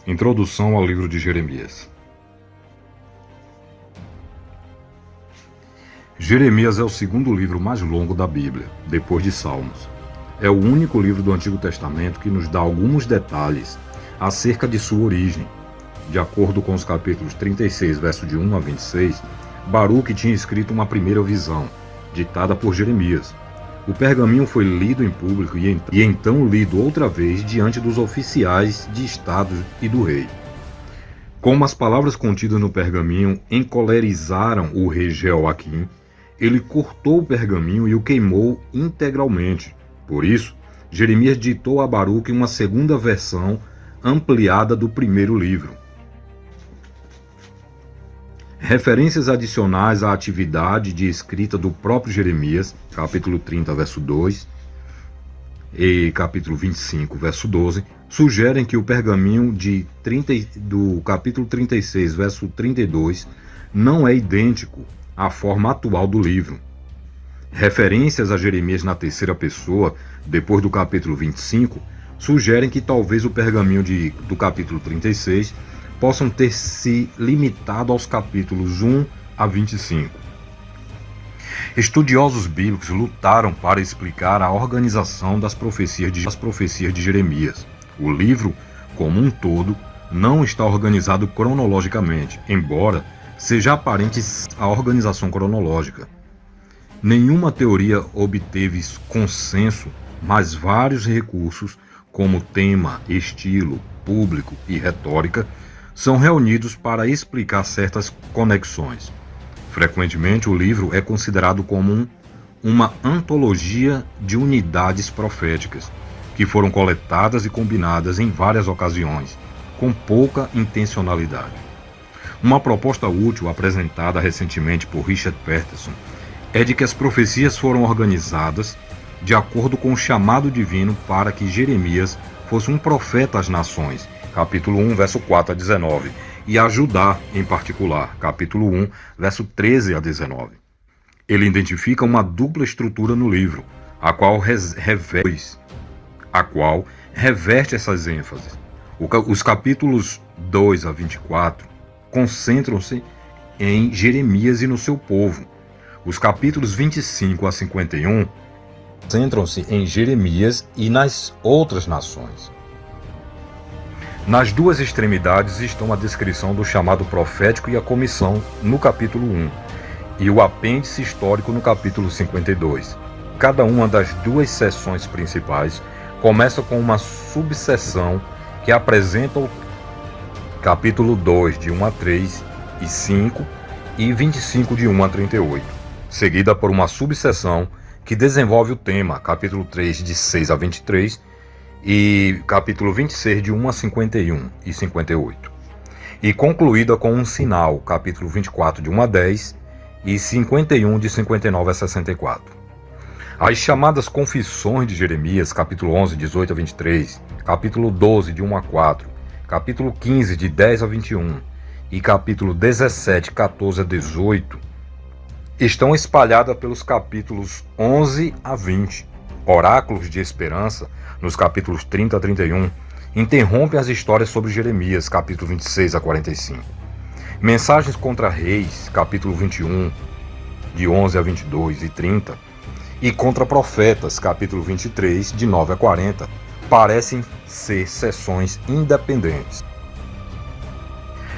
Introdução ao livro de Jeremias. Jeremias é o segundo livro mais longo da Bíblia, depois de Salmos. É o único livro do Antigo Testamento que nos dá alguns detalhes acerca de sua origem. De acordo com os capítulos 36, verso de 1 a 26, Baruque tinha escrito uma primeira visão, ditada por Jeremias. O pergaminho foi lido em público e então lido outra vez diante dos oficiais de Estado e do rei. Como as palavras contidas no pergaminho encolerizaram o rei Jeoaquim, ele cortou o pergaminho e o queimou integralmente. Por isso, Jeremias ditou a Baruque uma segunda versão ampliada do primeiro livro. Referências adicionais à atividade de escrita do próprio Jeremias, capítulo 30, verso 2 e capítulo 25, verso 12, sugerem que o pergaminho do capítulo 36, verso 32, não é idêntico à forma atual do livro. Referências a Jeremias na terceira pessoa, depois do capítulo 25, sugerem que talvez o pergaminho do capítulo 36 possam ter se limitado aos capítulos 1 a 25. Estudiosos bíblicos lutaram para explicar a organização das profecias de Jeremias. O livro, como um todo, não está organizado cronologicamente, embora seja aparente a organização cronológica. Nenhuma teoria obteve consenso, mas vários recursos, como tema, estilo, público e retórica, são reunidos para explicar certas conexões. Frequentemente, o livro é considerado como uma antologia de unidades proféticas, que foram coletadas e combinadas em várias ocasiões, com pouca intencionalidade. Uma proposta útil apresentada recentemente por Richard Peterson é de que as profecias foram organizadas de acordo com o chamado divino para que Jeremias fosse um profeta às nações, capítulo 1, verso 4 a 19, e a Judá, em particular, capítulo 1, verso 13 a 19. Ele identifica uma dupla estrutura no livro, a qual reverte essas ênfases. Os capítulos 2 a 24 concentram-se em Jeremias e no seu povo. Os capítulos 25 a 51 concentram-se em Jeremias e nas outras nações. Nas duas extremidades estão a descrição do chamado profético e a comissão no capítulo 1 e o apêndice histórico no capítulo 52. Cada uma das duas seções principais começa com uma subseção que apresenta o capítulo 2 de 1 a 3 e 5 e 25 de 1 a 38, seguida por uma subseção que desenvolve o tema, capítulo 3 de 6 a 23 e capítulo 26 de 1 a 51 e 58, e concluída com um sinal, capítulo 24 de 1 a 10 e 51 de 59 a 64. As chamadas Confissões de Jeremias, capítulo 11, 18 a 23, capítulo 12 de 1 a 4, capítulo 15 de 10 a 21 e capítulo 17, 14 a 18, estão espalhadas pelos capítulos 11 a 20. Oráculos de esperança, nos capítulos 30 a 31, interrompem as histórias sobre Jeremias, capítulo 26 a 45. Mensagens contra reis, capítulo 21, de 11 a 22 e 30, e contra profetas, capítulo 23, de 9 a 40, parecem ser seções independentes.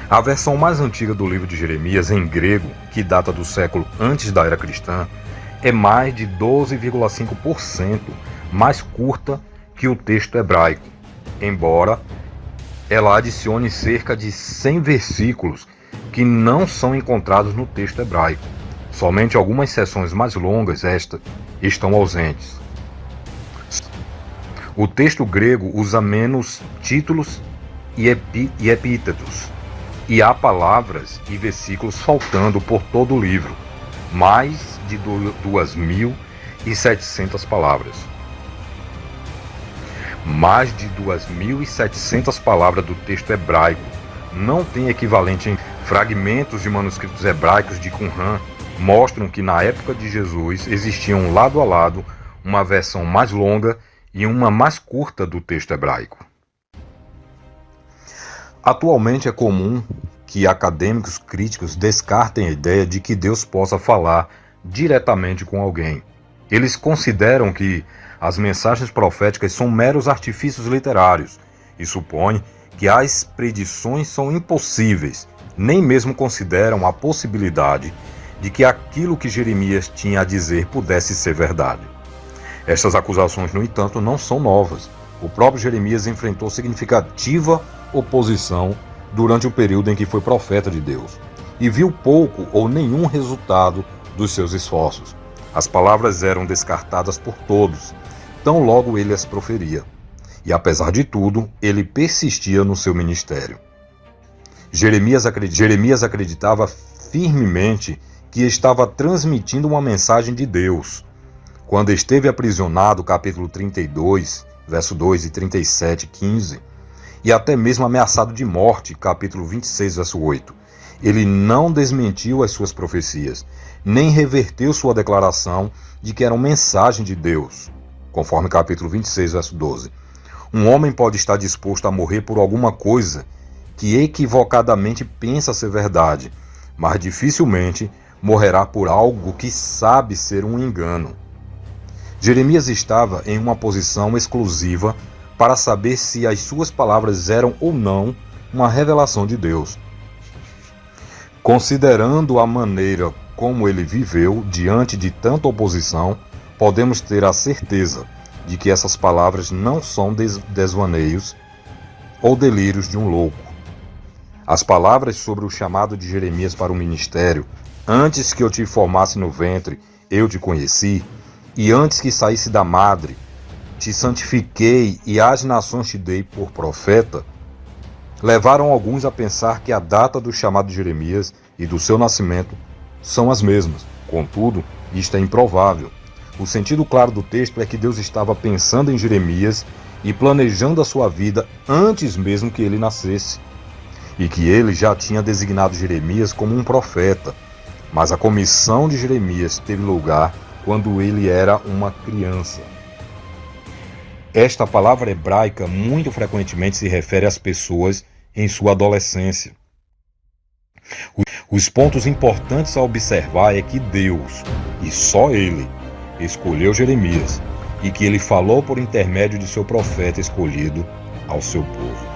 A versão mais antiga do livro de Jeremias, em grego, que data do século antes da era cristã, é mais de 12,5% mais curta que o texto hebraico, embora ela adicione cerca de 100 versículos que não são encontrados no texto hebraico. Somente algumas seções mais longas estão ausentes. O texto grego usa menos títulos e epítetos, e há palavras e versículos faltando por todo o livro, mais de 2.700 palavras. Mais de 2.700 palavras do texto hebraico não tem equivalente em fragmentos de manuscritos hebraicos de Qumran mostram que na época de Jesus existiam lado a lado uma versão mais longa e uma mais curta do texto hebraico. Atualmente é comum que acadêmicos críticos descartem a ideia de que Deus possa falar diretamente com alguém. Eles consideram que as mensagens proféticas são meros artifícios literários e supõem que as predições são impossíveis, nem mesmo consideram a possibilidade de que aquilo que Jeremias tinha a dizer pudesse ser verdade. Estas acusações, no entanto, não são novas. O próprio Jeremias enfrentou significativa oposição durante o período em que foi profeta de Deus e viu pouco ou nenhum resultado dos seus esforços. As palavras eram descartadas por todos, tão logo ele as proferia. E apesar de tudo, ele persistia no seu ministério. Jeremias acreditava firmemente que estava transmitindo uma mensagem de Deus. Quando esteve aprisionado, capítulo 32, verso 2 e 37, 15, e até mesmo ameaçado de morte, capítulo 26, verso 8, ele não desmentiu as suas profecias, nem reverteu sua declaração de que eram mensagem de Deus, conforme capítulo 26, verso 12. Um homem pode estar disposto a morrer por alguma coisa que equivocadamente pensa ser verdade, mas dificilmente morrerá por algo que sabe ser um engano. Jeremias estava em uma posição exclusiva para saber se as suas palavras eram ou não uma revelação de Deus. Considerando a maneira como ele viveu diante de tanta oposição, podemos ter a certeza de que essas palavras não são desvaneios ou delírios de um louco. As palavras sobre o chamado de Jeremias para o ministério, antes que eu te formasse no ventre, eu te conheci, e antes que saísse da madre, te santifiquei e às nações te dei por profeta, levaram alguns a pensar que a data do chamado de Jeremias e do seu nascimento são as mesmas. Contudo, isto é improvável. O sentido claro do texto é que Deus estava pensando em Jeremias e planejando a sua vida antes mesmo que ele nascesse, e que ele já tinha designado Jeremias como um profeta, mas a comissão de Jeremias teve lugar quando ele era uma criança. Esta palavra hebraica muito frequentemente se refere às pessoas em sua adolescência. Os pontos importantes a observar é que Deus, e só Ele, escolheu Jeremias, e que ele falou por intermédio de seu profeta escolhido ao seu povo.